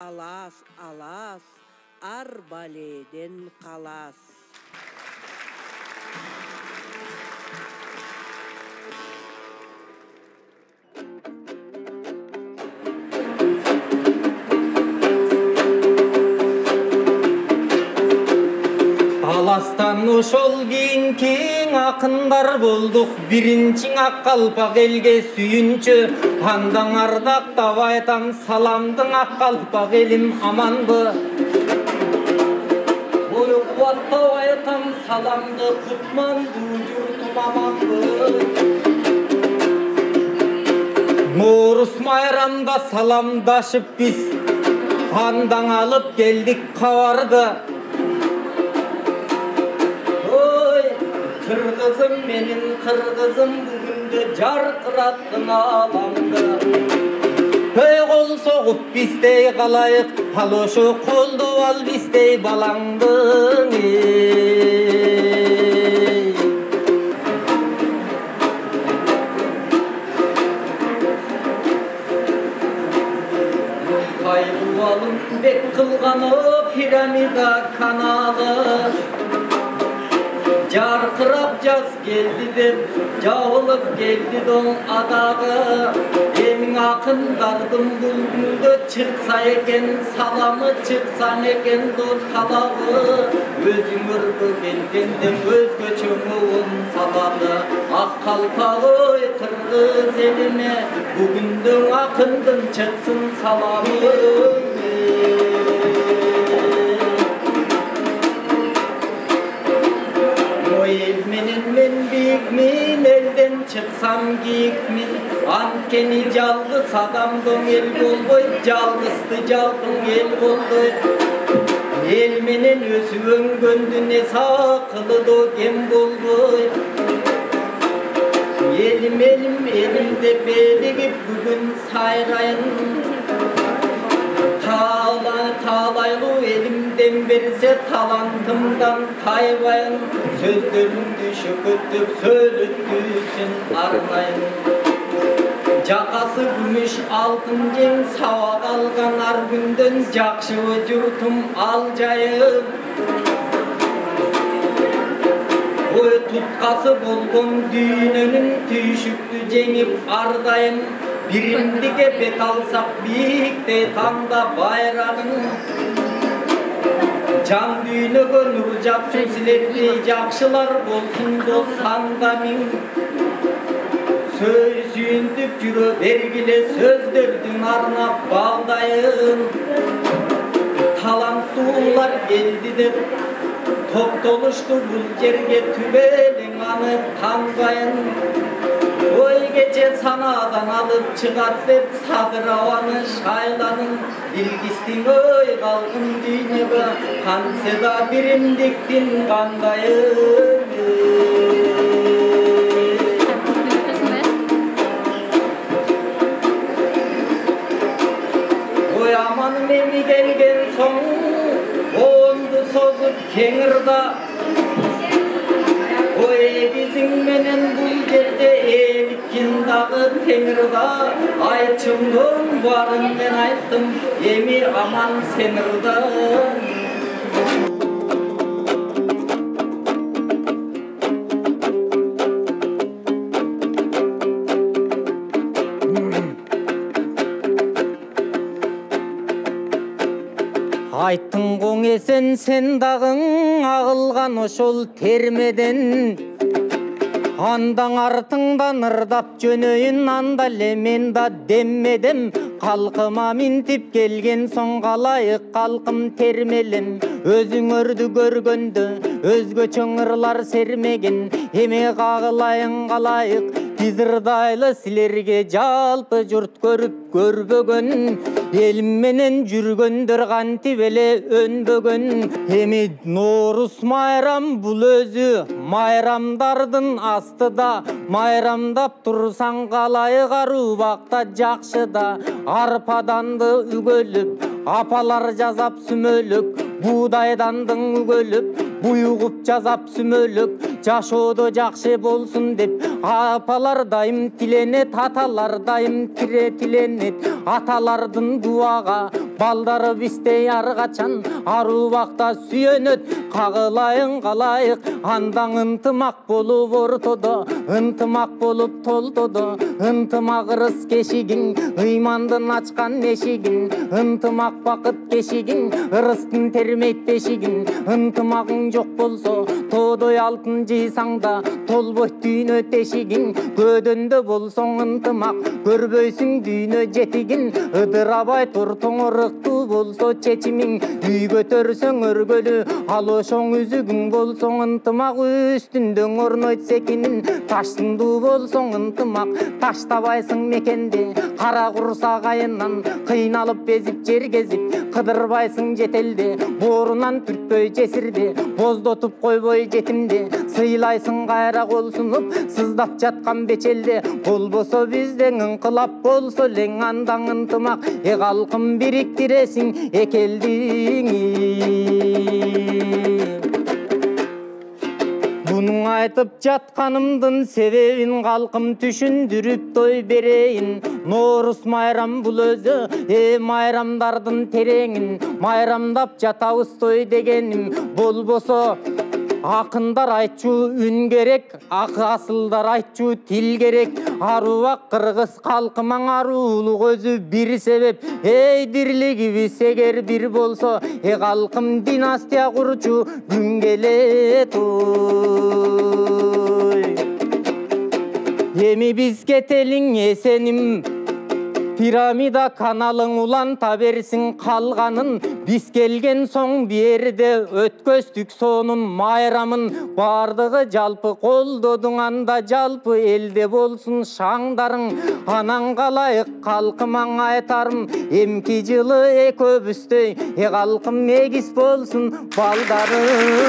Alas, alas, arbaleden kalas. Аластан ошол кийин акындар болдук, биринчиң ак калпак элге сүйүнчү. Андан ардактап айтам саламдың ак калпак элим аманбы. Ой кубаттап айтам саламды кутмандуу журтум аманбы. Noorus майрамда саламдашып биз андан алып келдик кабарды. Kırgızım benim kırgızım bugündü jarkırattın alamda. Hey kol soğup bizdey kalayık, al oşu koldu al bizdey balangdın. Kaybolum bek kılganı piramida kanalı. Jarkırap jaz geldi dep, jabılıp geldi don adağı. Emin akındardın bulgunda çıksa eken, salamı çıksan eken dost kalağı. Özün örgü gelgendin özgöçümün saladı. Ak kalpağı kırgız elime, bugündün akındın çıksın salamı. Elmenin men büyükmin, elden çıksam giyikmin. Ankeni jalgız adamdın el bolboy, jalgızdı jalgın el boldoy. Elmenin özü öngöndüne sakılı do gem bolboy. Elim elim elimde beligip bugün sayrayın. Talaylı elimden berse talantımdan taybayın. Sözlerimdi şüküttüp söylettüsün arnayın. Jakası gümüş altın jen sawa kalgan ar günden jakşı jurtum aljayım. Oy tutkası bolgon düğününün tүйшүктү жеңип ардайым. Birimdike bet alsak biikte tanda bayrağın. Can düğünögө nur japsın siletli jakşılar bolsun dostanda min. Sүйүндүп жүрө бергиле сөздөрдүн арнап балдайын. Таланттуулар келди деп топтолушту бул жерге түбелиң аны танбайын. Oy gece sanadan alıp çıkat dep sadır havanı şaylanın. Bilgistin oy kalkın düğünüge, kanse da birimdiktin kandayın. Oy amanın emi gelgen son, ondu sozup kengirda. Oy bizim menen bul yerde elikkin dağı tengirda. Ayçımdın varın men ayttım, emi aman senirda. Айттың коң эсен сен дагың агылган ошол термеден. Андан артыңдан ырдап жөнөйүн анда эле мен да деммедим. Калкыма минтип келген соң калайык калкым термелем. Өзүңөрдү көргөндө өзгөчө ырлар сермеген. Эме кагылайын калайык биз ырдайлы силерге жалпы журт көрүп көрбөгөн. Элим менен жүргөндөр кантип эле өнбөгөн. Эми Noorus майрам бул өзү майрамдардын астыда. Майрамдап турсаң калайык арубакта жакшы да. Арпаданды үгөлүп апалар жазап сүмөлүк. Buğdaydandың үгөлүп буйгуп жазап сүмөлүк. Жашоодо жакшы болсун деп апалар дайым тиленет, аталар дайым тиленет. Аталардын дуага балдары бистей аргачан арубакта сүйөнөт кагылайын калайык андан ынтымак болуп ортодо ынтымак болуп толтодо ынтымак ырыс кешигиң ыймандын ачкан эшигиң ынтымак бакыт кешигиң ырыстын термейт бешигиң ынтымагың жок болсо тоодой алтын жыйсаң да толбойт дүйнө тешигиң көдөндө болсоң ынтымак көрбөйсүң дүйнө жетигин ыдырабай тур тоңоруктуу болсо чечимиң үй көтөрсөң өргөлү ал ошоң үзүгүң болсоң ынтымак үстүндөн орнойт секинин таш сындуу болсоң ынтымак таштабайсың мекенди кара курсак айынан кыйналып безип жер кезип кыдырбайсың жетелди боорунан түртпөй жесирди боздотуп койбой жетимди сыйлайсың кайра кол сунуп сыздап жаткан бечелди болбосо бизден ыңкылап болсо элең андан ынтымак калкым бириктиресиң экелдиңи Bunun айтып жатканымдын себебин калкым түшүндүрүп той берейин Ноорус майрам бул өзү майрамдардын тереңин майрамдап жатабыз той дегеним болбосо акындар айтчу үн керек акы асылдар айтчу тил керек арубак кыргыз калкымаң аруулук өзү бир себеп дирлигибиз эгер бир болсо калкым династия курчу күн келет эми биз кетелиң эсеним пирамида каналың уланта берсин калганын биз келген соң берде өткөздүк сонун майрамын бардыгы жалпы колдодуң анда жалпы элде болсун шаңдарың анан калайык калкымаң айтарым эмки жылы экөөбүздөй калкым эгиз болсун балдарың